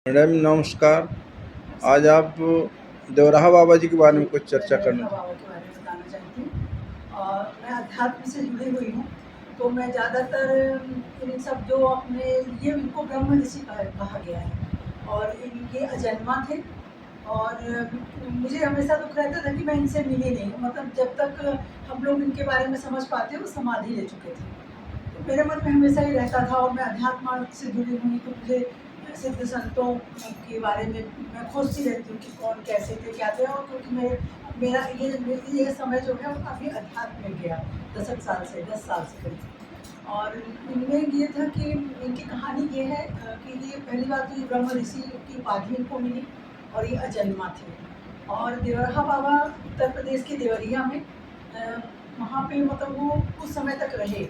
Madam नमस्कार। आज आप देवराहा बाबा जी के बारे में कुछ चर्चा मैं करना देवरा चाहें। बाबा के बारे में बताना चाहती हूँ और मैं अध्यात्म से जुड़ी हुई हूँ। तो मैं ज़्यादातर इन सब जो अपने ये इनको ब्रह्म ऋषि कहा गया है और ये अजन्मा थे। और मुझे हमेशा दुख रहता था कि मैं इनसे मिली नहीं, मतलब जब तक हम लोग इनके बारे में समझ पाते वो समाधि ले चुके थे। तो मेरे मन में हमेशा ही रहता था और मैं अध्यात्म मार्ग से जुड़ी हुई, तो मुझे सिद्ध संतों के बारे में मैं खोजती रहती हूँ कि कौन कैसे थे क्या थे। और क्योंकि मेरा ये समय जो है वो काफ़ी अध्यात्म में गया, 10 साल से करीब। और इनमें ये था कि इनकी कहानी ये है कि ये पहली बात तो ये ब्रह्म ऋषि की उपाधि इनको मिली और ये अजन्मा थे। और देवरहा बाबा उत्तर प्रदेश के देवरिया में वहाँ पे मतलब वो कुछ समय तक रहे।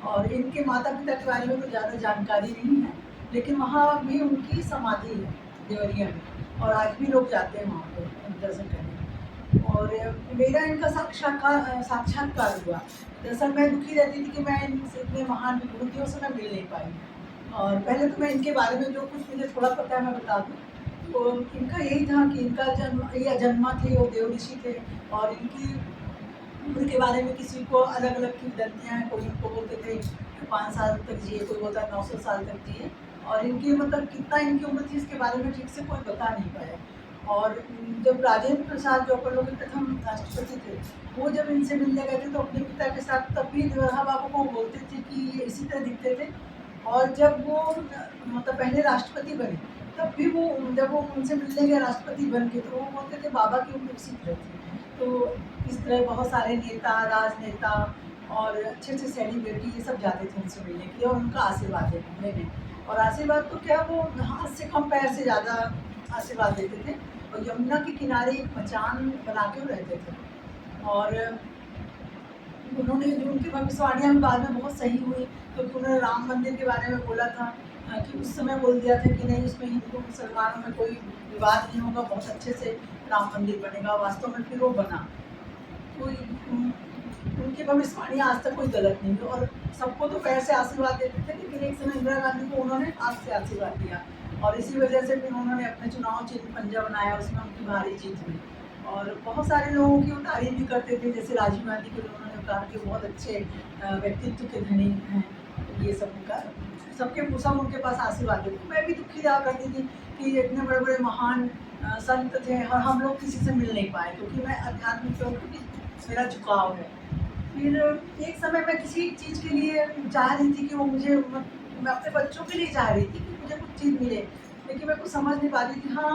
और इनके माता पिता के बारे में तो ज़्यादा जानकारी नहीं है, लेकिन वहाँ भी उनकी समाधि है देवरिया में, और आज भी लोग जाते हैं वहाँ पे दर्शन करने। और मेरा इनका साक्षात्कार हुआ। दरअसल मैं दुखी रहती थी कि मैं इनसे इतने महान विभूतियों से मैं मिल नहीं पाई। और पहले तो मैं इनके बारे में जो कुछ मुझे थोड़ा पता है मैं बता दूँ। तो इनका यही था कि इनका जन्म ये अजन्मा थे, वो देव ऋषि थे। और इनकी उम्र के बारे में किसी को अलग अलग किंवदंतियाँ हैं। कोई इनको बोलते थे 5 साल तक जिए, कोई बोलता है 900 साल तक जिए। और इनकी मतलब कितना इनकी उम्र थी इसके बारे में ठीक से कोई बता नहीं पाया। और जब राजेंद्र प्रसाद जो अपन लोग के प्रथम राष्ट्रपति थे, वो जब इनसे मिलने गए थे तो अपने पिता के साथ, तब भी देवरहा बाबू को बोलते थे कि ये इसी तरह दिखते थे। और जब वो मतलब पहले राष्ट्रपति बने, तब भी वो जब वो उनसे मिलने गए राष्ट्रपति बन के, तो वो बोलते थे बाबा की उम्र इसी तरह थी। तो इस तरह बहुत सारे नेता, राजनेता और अच्छे-अच्छे सेलिब्रिटी ये सब जाते थे उनसे मिलने के लिए और उनका आशीर्वाद लेने। और आशीर्वाद तो क्या, वो हाथ से कम पैर से ज़्यादा आशीर्वाद देते थे। और यमुना के किनारे एक मचान बना के वो रहते थे। और उन्होंने जो उनकी भविष्यवाणियाँ भी बाद में बहुत सही हुई, क्योंकि उन्होंने राम मंदिर के बारे में बोला था कि उस समय बोल दिया था कि नहीं, उसमें हिंदू मुसलमानों में कोई विवाद नहीं होगा, बहुत अच्छे से राम मंदिर बनेगा। वास्तव में फिर वो बना। कोई उनकी भविष्यवाणी आज तक कोई गलत नहीं हुई। और सबको तो पैर से आशीर्वाद देते थे, लेकिन एक समय इंदिरा गांधी को उन्होंने हाथ से आशीर्वाद दिया। और इसी वजह से फिर उन्होंने अपने चुनाव चिन्ह पंजा बनाया, उसमें उनकी भारी जीत हुई। और बहुत सारे लोगों की वो तारीफ भी करते थे, जैसे राजीव गांधी को उन्होंने कहा कि बहुत अच्छे व्यक्तित्व के धनी हैं। ये सब उनका सबके सब उनके पास आशीर्वाद देते। मैं भी दुखी रहा करती थी कि इतने बड़े बड़े महान संत थे और हम लोग किसी से मिल नहीं पाए, क्योंकि मैं आध्यात्मिक हूँ, क्योंकि मेरा झुकाव है। फिर एक समय मैं किसी चीज़ के लिए चाह रही थी कि वो मुझे मैं अपने बच्चों के लिए चाह रही थी कि मुझे कुछ चीज़ मिले, लेकिन मैं कुछ समझ नहीं पा रही थी। हाँ,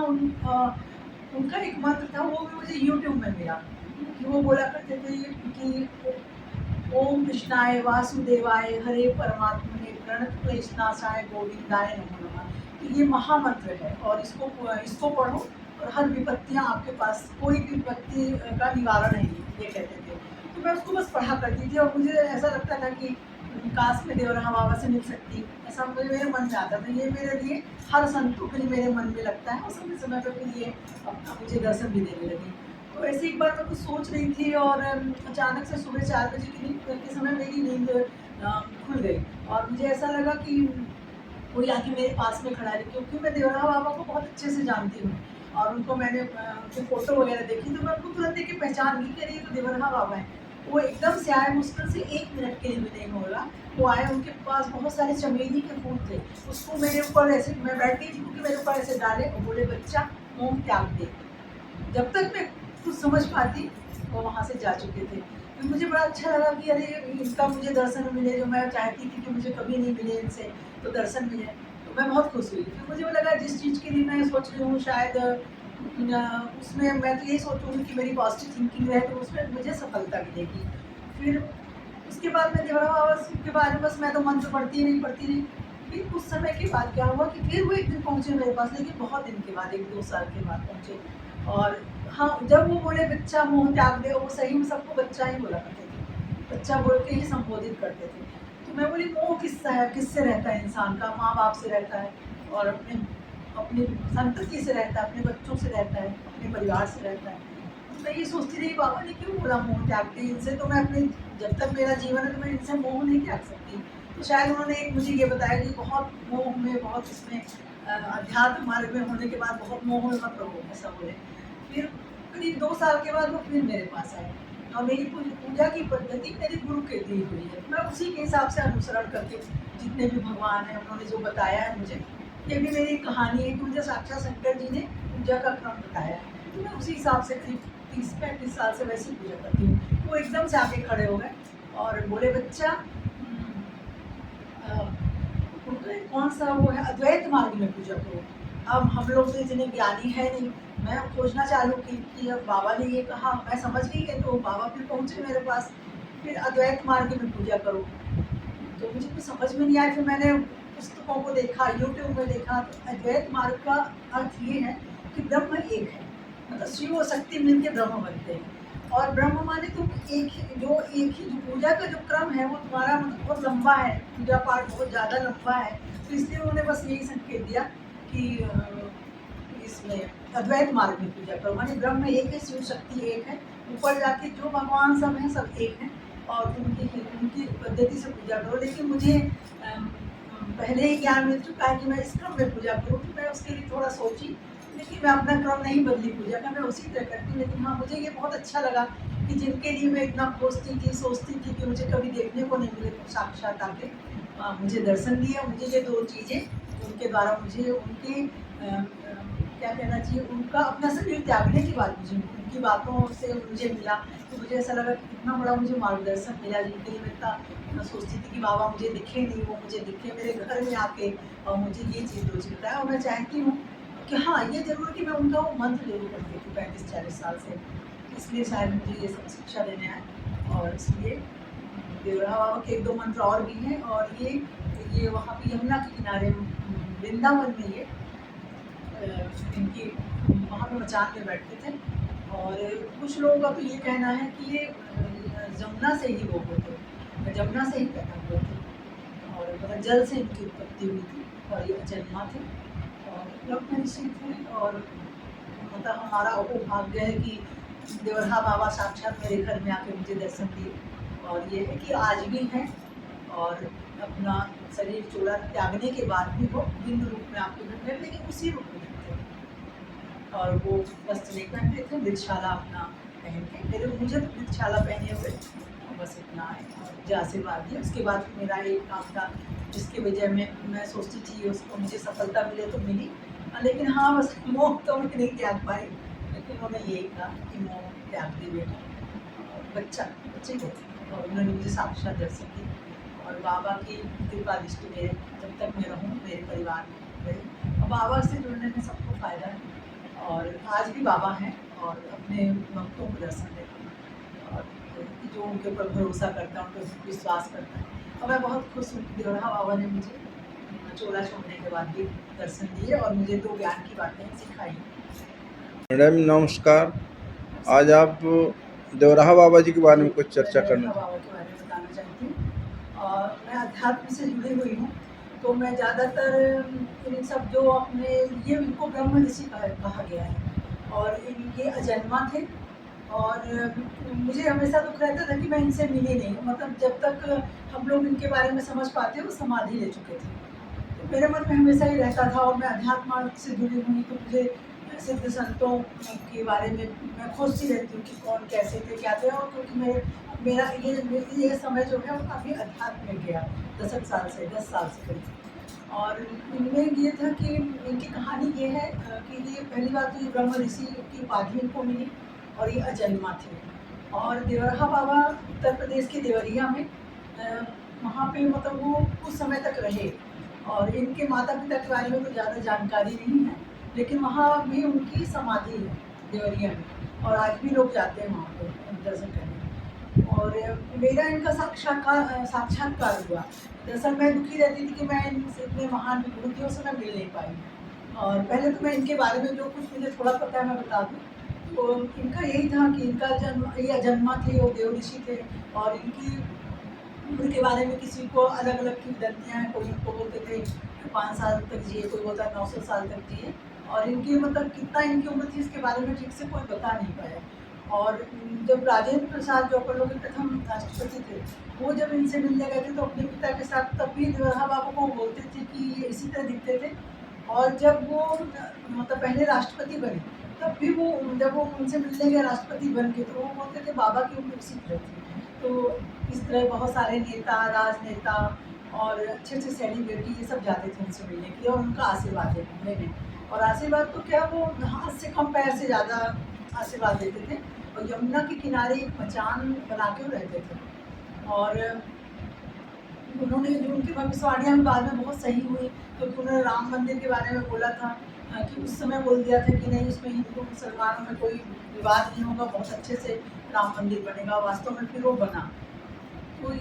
उनका एक मंत्र था, वो भी मुझे यूट्यूब में मिला कि वो बोला करते थे कि ओम कृष्णाय वासुदेवाय हरे परमात्मने प्रणत क्लेशनाशाय गोविंदाय नमो नमः। तो ये महामंत्र है और इसको पढ़ो और हर विपत्तियाँ आपके पास, कोई भी विपत्ति का निवारण है, ये कहते थे। तो मैं उसको बस पढ़ा करती थी और मुझे ऐसा लगता था कि काश मैं देवरहा बाबा से मिल सकती, ऐसा मुझे मेरे मन में आता था। ये मेरे लिए हर संतों के लिए मेरे मन में लगता है, और समय समय पर फिर ये अपना मुझे दर्शन भी देने लगे। तो ऐसे एक बार मैं कुछ सोच रही थी और अचानक से सुबह 4 बजे की नींद के समय मेरी नींद खुल गई। और मुझे ऐसा लगा कि कोई आके मेरे पास में खड़ा है, क्योंकि मैं देवराहा बाबा को बहुत अच्छे से जानती हूँ। और उनको मैंने उनकी फ़ोटो वगैरह देखी, तो मैं उनको तुरंत देख के पहचान गई कि अरे ये तो देवराहा बाबा हैं। वो एकदम से आए, मुश्किल से 1 मिनट के लिए भी नहीं होगा। वो आए, उनके पास बहुत सारे चमेली के फूल थे। उसको मेरे ऊपर ऐसे, मैं बैठी थी क्योंकि मेरे ऊपर ऐसे डाले और बोले, "बच्चा, मोह त्याग दे।" जब तक मैं कुछ समझ पाती, वो वहाँ से जा चुके थे। तो मुझे बड़ा अच्छा लगा कि अरे इनका मुझे दर्शन मिले, जो मैं चाहती थी कि मुझे कभी नहीं मिले इनसे, तो दर्शन मिले। तो मैं बहुत खुश हुई। फिर मुझे वो लगा जिस चीज़ के लिए मैं सोच रही हूँ शायद उसमें मैं तो यही सोचूँगी कि मेरी पॉज़िटिव थिंकिंग रहे तो उसमें मुझे सफलता मिलेगी। फिर उसके बाद मैं देवरा बाबा के बारे में बस मैं तो मंत्र पढ़ती रही, पढ़ती रही। फिर कुछ समय के बाद क्या हुआ कि फिर वो एक दिन पहुँचे मेरे पास, लेकिन बहुत दिन के बाद, 1-2 साल के बाद पहुँचे। और हाँ, जब वो बोले बच्चा मोह त्याग दे, वो सही में सबको बच्चा ही बोला करते थे। बच्चा बोल के ही संबोधित करते थे। तो मैं बोली मोह किससे है, किससे रहता है इंसान का? माँ-बाप से रहता है और अपने अपनी संतति से रहता है, अपने बच्चों से रहता है, अपने परिवार से रहता है। तो मैं ये सोचती रही बाबा ने क्यों बोला मोह त्याग दे, इनसे तो मैं अपने, जब तक मेरा जीवन है तो मैं इनसे मोह नहीं त्याग सकती। तो शायद उन्होंने एक मुझे ये बताया कि बहुत मोह में, बहुत इसमें अध्यात्म मार्ग में होने के बाद बहुत मोह में मत रहो, ऐसा बोले। फिर करीब 2 साल के बाद वो फिर मेरे पास आए और मेरी पूजा की पद्धति मेरे गुरु के दी हुई है। मैं उसी के हिसाब से अनुसरण करके जितने भी भगवान हैं उन्होंने जो बताया है मुझे, ये भी मेरी कहानी है कि मुझे साक्षात शंकर जी ने पूजा का क्रम बताया है। तो मैं उसी हिसाब से करीब 30-35 साल से वैसे ही पूजा करती हूँ। वो एकदम से आके खड़े हो गए और बोले, बच्चा कौन सा वो है, अद्वैत मार्ग में पूजा करो। अब हम लोग तो इतने ज्ञानी है नहीं, मैं खोजना चालू की कि अब बाबा ने ये कहा, मैं समझ गई है, तो बाबा फिर पहुँचे मेरे पास, फिर अद्वैत मार्ग में पूजा करो। तो मुझे कुछ समझ में नहीं आया, फिर मैंने पुस्तकों को देखा, यूट्यूब में देखा, तो अद्वैत मार्ग का अर्थ ये है कि ब्रह्म एक है, मतलब शिव और शक्ति मिलकर ब्रह्म बनते हैं। और ब्रह्म माने तो एक ही जो पूजा का जो क्रम है वो तुम्हारा मतलब बहुत लंबा है, पूजा पाठ बहुत ज़्यादा लंबा है। तो इसलिए उन्होंने बस यही संकेत दिया कि इसमें अद्वैत मार्ग में पूजा करो, माने ब्रह्म एक है, शिव शक्ति एक है, ऊपर जाके जो भगवान सब हैं सब एक हैं और उनकी पद्धति से पूजा करो। लेकिन मुझे पहले ही ज्ञान मिल चुका है कि मैं इस क्रम में पूजा करूँ, तो मैं उसके लिए थोड़ा सोची, लेकिन मैं अपना क्रम नहीं बदली पूजा का, मैं उसी तरह करती हूँ। लेकिन हाँ, मुझे ये बहुत अच्छा लगा कि जिनके लिए मैं इतना खोजती थी, सोचती थी कि मुझे कभी देखने को नहीं मिले, तो साक्षात आके मुझे दर्शन दिया। मुझे ये 2 चीज़ें उनके द्वारा मुझे उनके क्या कहना चाहिए, उनका अपना शरीर त्यागने के बाद मुझे उनकी बातों से मुझे मिला, तो मुझे ऐसा लगा कि कितना बड़ा मुझे मार्गदर्शन मिला, जिनके लिए मैं सोचती थी कि बाबा मुझे दिखे नहीं, वो मुझे दिखे मेरे घर में आके और मुझे ये चीज़ रोज बताया। और मैं चाहती हूँ कि हाँ, ये ज़रूर कि मैं उनका वो मंत्र जरूर पढ़ती थी 35-40 साल से, इसलिए शायद मुझे ये सब शिक्षा देने आए। और इसलिए देवराहा बाबा के 1-2 मंत्र और भी हैं, और ये वहाँ पे यमुना के किनारे वृंदावन में ये इनकी वहाँ पे मचान में बैठते थे। और कुछ लोगों का तो ये कहना है कि ये जमुना से ही वो होते, जमुना से ही पैदा हुए थे और मतलब जल से इनकी उत्पत्ति हुई थी और ये जन्मा थे और ब्रह्म ऋषि थे। और मतलब हमारा वो भाग्य है कि देवराहा बाबा साक्षात मेरे घर में आके मुझे दर्शन दिए। और ये है कि आज भी हैं और अपना शरीर चूड़ा त्यागने के बाद भी वो बिंदु रूप में आपके घर में, लेकिन उसी रूप में थे और वो वस्त्र नहीं पहनते थे, मृगशाला अपना पहन के, मुझे तो मृगशाला पहने हुए बस इतना है और मुझे आशीर्वाद दिया। उसके बाद मेरा एक काम था जिसकी वजह में मैं सोचती थी उसको मुझे सफलता मिले तो मिली, लेकिन हाँ बस मोह तो मैं नहीं त्याग पाई। लेकिन उन्होंने यही कहा कि मोह त्याग दी बेटा, बच्चे को, और उन्होंने मुझे साक्षात दर्शन दी। और बाबा की कृपा दृष्टि में जब तक मैं रहूँ मेरे परिवार में रही, और बाबा से जुड़ने में सबको फ़ायदा है। और आज भी बाबा हैं और अपने भक्तों को दर्शन देते हैं और जो उनके ऊपर भरोसा करता है, उन पर विश्वास करता है। और मैं बहुत खुश हूँ कि देवराहा बाबा ने मुझे चोला छोड़ने के बाद भी दर्शन दिए और मुझे 2 ज्ञान की बातें सिखाई। मैडम नमस्कार, आज आप देवराहा बाबा जी के बारे में कुछ चर्चा करना देवराहा बाबा के बारे में बताना चाहती हूँ। और मैं अध्यात्म से जुड़ी हुई हूँ, तो मैं ज़्यादातर इन सब जो अपने ये इनको ब्रह्म ऋषि कहा गया है और ये अजन्मा थे। और मुझे हमेशा दुख रहता था कि मैं इनसे मिली नहीं, मतलब जब तक हम लोग इनके बारे में समझ पाते वो समाधि ले चुके थे। तो मेरे मन में हमेशा ही रहता था और मैं अध्यात्म मार्ग से जुड़ी हुई, तो मुझे सिद्ध संतों के बारे में मैं खोजती रहती हूँ कि कौन कैसे थे क्या थे। और क्योंकि मेरा ये समय जो है वो काफ़ी अध्यात्म में गया 10 साल से करीब। और इनमें ये था कि इनकी कहानी ये है कि ये पहली बात तो ये ब्रह्म ऋषि की उपाधि इनको मिली और ये अजन्मा थे। और देवराहा बाबा उत्तर प्रदेश के देवरिया में वहाँ पे मतलब वो कुछ समय तक रहे और इनके माता पिता के बारे में तो ज़्यादा जानकारी नहीं है, लेकिन वहाँ भी उनकी समाधि है देवरिया में और आज भी लोग जाते हैं वहाँ पे दर्शन करने। और मेरा इनका साक्षात्कार हुआ। दरअसल मैं दुखी रहती थी कि मैं इनसे इतने महान विभूतियों से मैं मिल नहीं पाई। और पहले तो मैं इनके बारे में जो कुछ मुझे थोड़ा पता है मैं बता दूँ। तो इनका यही था कि इनका ये अजन्मा थे, वो देव ऋषि थे और इनकी उम्र के बारे में किसी को अलग अलग किंवदंतियाँ हैं। कोई इनको बोलते थे 5 साल तक जिए, कोई बोलता 900 साल तक जिए। और इनकी मतलब कितना इनकी उम्र थी इसके बारे में ठीक से कोई बता नहीं पाया। और जब राजेंद्र प्रसाद जो अपन लोग के प्रथम राष्ट्रपति थे, वो जब इनसे मिलने गए थे तो अपने पिता के साथ तब भी देवराहा बाबू को बोलते थे कि ये इसी तरह दिखते थे और जब वो मतलब पहले राष्ट्रपति बने, तब भी वो जब वो उनसे मिलने गए राष्ट्रपति बन के, तो वो बोलते थे बाबा की उम्र उसी तरह थी। तो इस तरह बहुत सारे नेता, राजनेता और अच्छे-अच्छे सेलिब्रिटी ये सब जाते थे उनसे मिलने के लिए और उनका आशीर्वाद लेने। और आशीर्वाद तो क्या, वो हाथ से कम पैर से ज़्यादा आशीर्वाद देते थे। और यमुना के किनारे एक मचान बना के वो रहते थे। और उन्होंने जो उनकी भविष्यवाणियाँ भी बाद में बहुत सही हुई, क्योंकि उन्होंने राम मंदिर के बारे में बोला था कि उस समय बोल दिया था कि नहीं, उसमें हिंदू मुसलमानों में कोई विवाद नहीं होगा, बहुत अच्छे से राम मंदिर बनेगा। वास्तव में फिर वो बना। कोई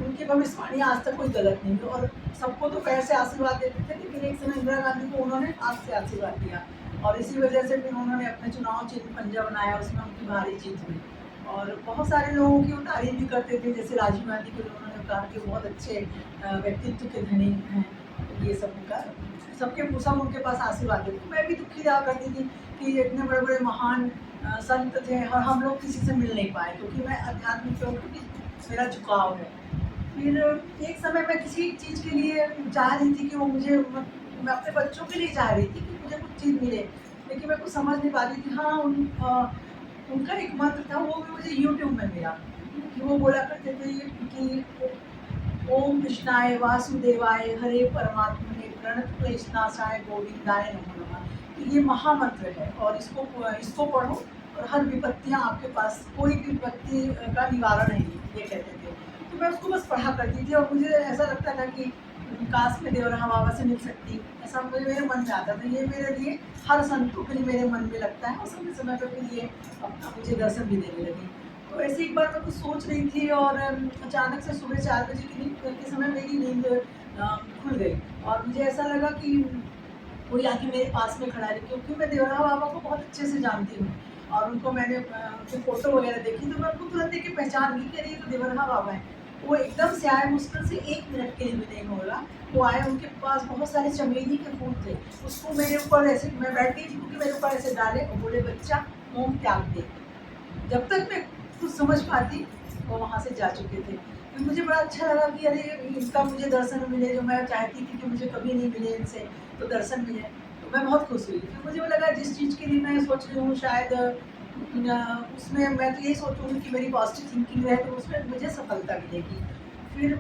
उनकी भविष्यवाणी आज तक कोई गलत नहीं हुई। और सबको तो पैर से आशीर्वाद देते थे, लेकिन एक समय इंदिरा गांधी को उन्होंने हाथ से आशीर्वाद दिया और इसी वजह से फिर उन्होंने अपने चुनाव चिन्ह पंजा बनाया, उसमें उनकी भारी जीत हुई। और बहुत सारे लोगों की वो तारीफ भी करते थे, जैसे राजीव गांधी को उन्होंने कहा कि बहुत अच्छे व्यक्तित्व के धनी हैं। ये सब उनका सब उनके पास आशीर्वाद देते। मैं भी दुखी रहा करती थी कि इतने बड़े बड़े महान संत थे और हम लोग किसी से मिल नहीं पाए, क्योंकि मैं आध्यात्मिक क्योंकि मेरा झुकाव है। फिर एक समय मैं किसी चीज़ के लिए चाह रही थी कि वो मुझे मैं अपने बच्चों के लिए चाह रही थी कि मुझे कुछ चीज़ मिले, लेकिन मैं कुछ समझ नहीं पा रही थी। हाँ, उनका एक मंत्र था, वो भी मुझे यूट्यूब में मिला कि वो बोला करते थे कि ओम कृष्णाय वासुदेवाय हरे परमात्मने प्रणतक्लेशनाशाय गोविंदाय नमो नमः। तो ये महामंत्र है और इसको पढ़ो और हर विपत्तियाँ आपके पास, कोई भी विपत्ति का निवारण है, ये कहते थे। तो मैं उसको बस पढ़ा करती थी और मुझे ऐसा लगता था कि काश मैं देवराहा बाबा से मिल सकती, ऐसा मेरे मन में आता था। ये मेरे लिए हर संतों के लिए मेरे मन में लगता है और समय समय पर फिर ये अपना मुझे दर्शन भी देने लगी। तो ऐसे एक बार मैं कुछ सोच रही थी और अचानक से सुबह 4 बजे के समय मेरी नींद खुल गई और मुझे ऐसा लगा कि कोई आके मेरे पास में खड़ा है, क्योंकि मैं देवराहा बाबा को बहुत अच्छे से जानती हूँ और उनको मैंने उनकी फ़ोटो वगैरह देखी, तो मैं उनको तुरंत देख के पहचान गई कि अरे ये तो देवराहा बाबा है। वो एकदम से आए, मुश्किल से 1 मिनट के लिए भी नहीं होगा, वो आए, उनके पास बहुत सारे चमेली के फूल थे। उसको मेरे ऊपर ऐसे, मैं बैठ गई थी क्योंकि मेरे ऊपर ऐसे डाले और बोले बच्चा मोम त्याग दे। जब तक मैं कुछ समझ पाती वो वहाँ से जा चुके थे। तो मुझे बड़ा अच्छा लगा कि अरे इनका मुझे दर्शन मिले, जो मैं चाहती थी कि मुझे कभी नहीं मिले इनसे, तो दर्शन मिले, तो मैं बहुत खुश हुई। फिर मुझे वो लगा जिस चीज़ के लिए मैं सोच रही हूँ शायद उसमें मैं तो यही सोचूँगी कि मेरी पॉजिटिव थिंकिंग रहे तो उसमें मुझे सफलता मिलेगी। फिर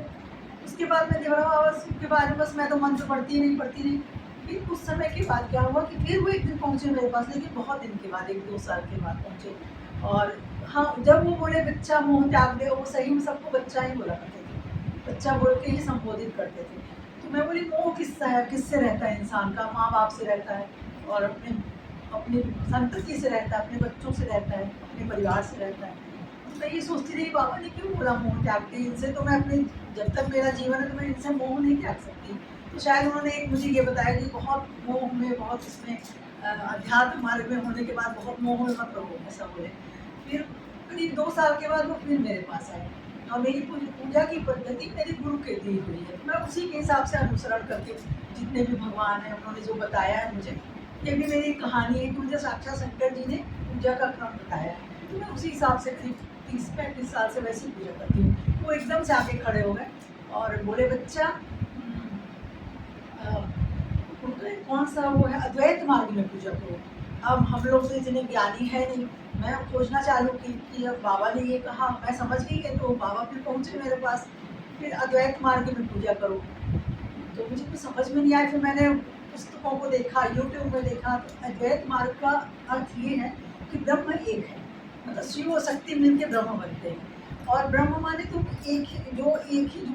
उसके बाद मैं देवराहा बाबा के बारे में बस मैं तो मंत्र पढ़ती रही। फिर कुछ समय के बाद क्या हुआ कि फिर वो एक दिन पहुँचे मेरे पास, लेकिन बहुत दिन के बाद, 1-2 साल के बाद पहुँचे। और हाँ, जब वो बोले बच्चा मोह त्याग दे, वो सही में सबको बच्चा ही बोला करते थे, बच्चा बोल के ही संबोधित करते थे। तो मैं बोली मोह किससे रहता है इंसान का? माँ बाप से रहता है और अपनी संतति से रहता है, अपने बच्चों से रहता है, अपने परिवार से रहता है। तो मैं ये सोचती रही बाबा ने क्यों बोला मोह त्याग दे, इनसे तो मैं अपने, जब तक मेरा जीवन है तो मैं इनसे मोह नहीं त्याग सकती। तो शायद उन्होंने एक मुझे ये बताया कि बहुत मोह में, बहुत इसमें अध्यात्म मार्ग में होने के बाद बहुत मोह में मत रहो, ऐसा बोले। फिर करीब 2 साल के बाद वो फिर मेरे पास आए और मेरी पूजा की पद्धति मेरे गुरु के दी हुई है, तो मैं उसी के हिसाब से अनुसरण करके जितने भी भगवान हैं उन्होंने जो बताया है मुझे, ये भी मेरी कहानी है कि मुझे साक्षात शंकर जी ने पूजा का क्रम बताया है, तो मैं उसी हिसाब से करीब 30-35 साल से वैसे ही पूजा करती हूँ। वो एकदम से आके खड़े हो गए और बोले बच्चा कौन सा वो है, अद्वैत मार्ग में पूजा करो। अब हम लोग तो इतने ज्ञानी है नहीं, मैं खोजना चालू की कि अब बाबा ने ये कहा, मैं समझ गई है, तो बाबा फिर पहुँचे मेरे पास, फिर अद्वैत मार्ग में पूजा करो। तो मुझे कुछ समझ में नहीं आया, फिर मैंने पुस्तकों को देखा, यूट्यूब में देखा, तो अद्वैत मार्ग का अर्थ ये है कि ब्रह्म एक है, मतलब शिव और शक्ति मिलकर ब्रह्म बनते हैं। और ब्रह्म माने तो एक ही जो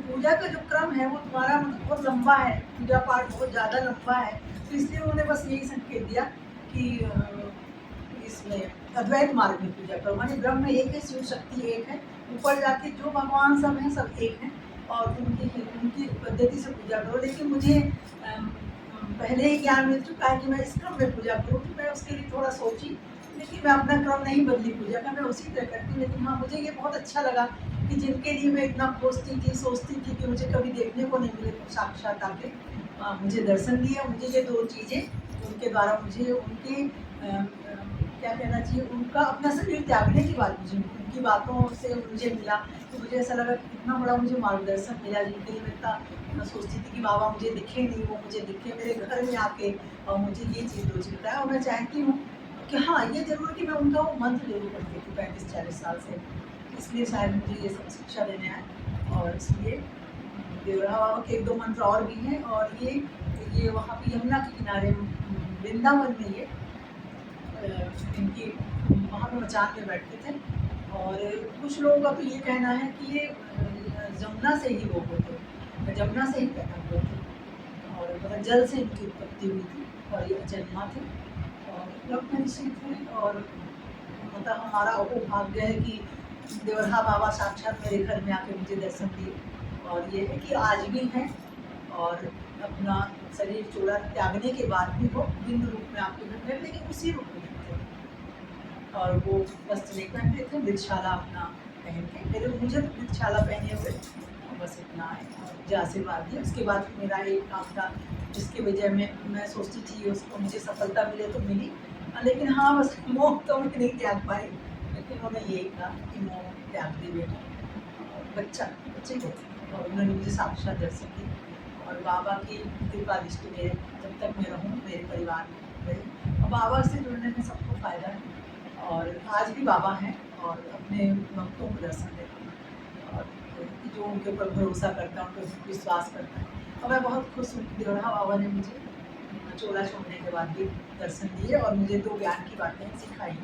पूजा का जो क्रम है वो तुम्हारा मतलब बहुत लंबा है, पूजा पाठ बहुत ज़्यादा लंबा है, तो इसलिए उन्होंने बस यही संकेत दिया कि इसमें अद्वैत मार्ग में पूजा करो, माने ब्रह्म एक है, शिव शक्ति एक है, ऊपर जाके जो भगवान सब हैं सब एक हैं और उनकी पद्धति से पूजा करो। लेकिन मुझे पहले ही ज्ञान मिल चुका है कि मैं इस क्रम में पूजा करूँ, तो मैं उसके लिए थोड़ा सोची, लेकिन मैं अपना क्रम नहीं बदली पूजा का, मैं उसी तरह करती। लेकिन हाँ, मुझे ये बहुत अच्छा लगा कि जिनके लिए मैं इतना खोजती थी, सोचती थी कि मुझे कभी देखने को नहीं मिले, तो साक्षात आके मुझे दर्शन दिया। मुझे ये 2 चीज़ें उनके द्वारा मुझे उनके क्या कहना चाहिए, उनका अपना शरीर त्यागने की बात मुझे, उनकी बातों से मुझे मिला, तो मुझे ऐसा लगा कि कितना बड़ा मुझे मार्गदर्शन मिला, जिनके लिए मैं इतना मैं सोचती थी कि बाबा मुझे दिखे नहीं, वो मुझे दिखे मेरे घर में आके और मुझे ये चीज़ रोज़ बताया। और मैं चाहती हूँ कि हाँ, ये ज़रूर कि मैं उनका वो मंत्र ज़रूर पढ़ती थी 35-40 साल से, इसलिए शायद मुझे ये सब शिक्षा देने आए। और इसलिए देवराहा बाबा के 1-2 मंत्र और भी हैं, और ये वहाँ पे यमुना के किनारे वृंदावन में ये इनकी वहाँ पे मचान में बैठते थे। और कुछ लोगों का तो ये कहना है कि ये जमुना से ही वो हुए थे, जमुना से ही पैदा हुए थे, और मतलब जल से इनकी उत्पत्ति हुई थी, और ये अजन्मा थे और ब्रह्म ऋषि थे। और मतलब हमारा वो भाग्य है कि देवराहा बाबा साक्षात मेरे घर में आके मुझे दर्शन दिए। और ये है कि आज भी हैं, और अपना शरीर चूड़ा त्यागने के बाद भी वो बिंदु रूप में आपके घर में, लेकिन उसी रूप में थे। और वो वस्त्र नहीं पहनते थे, मृगशाला अपना पहन के, मुझे तो मृगशाला पहने हुए और बस इतना है, और मुझे आशीर्वाद दिया। उसके बाद मेरा एक काम था जिसकी वजह में मैं सोचती थी उसको मुझे सफलता मिले तो मिली, लेकिन हाँ बस मोह तो मैं नहीं त्याग पाई। लेकिन उन्होंने यही कहा कि मोह त्याग दी बेटा, और बच्चे को, और उन्होंने मुझे साक्षात दर्शन दी। और बाबा की कृपा दृष्टि मेरे, जब तक मैं रहूँ मेरे परिवार में रही, और बाबा से जुड़ने में सबको फ़ायदा है। और आज भी बाबा हैं और अपने भक्तों को दर्शन देते हैं, और जो उनके ऊपर भरोसा करता है, उन पर विश्वास करता है। और मैं बहुत खुश हूँ कि देवराहा बाबा ने मुझे चोला छोड़ने के बाद भी दर्शन दिए और मुझे 2 ज्ञान की बातें सिखाई।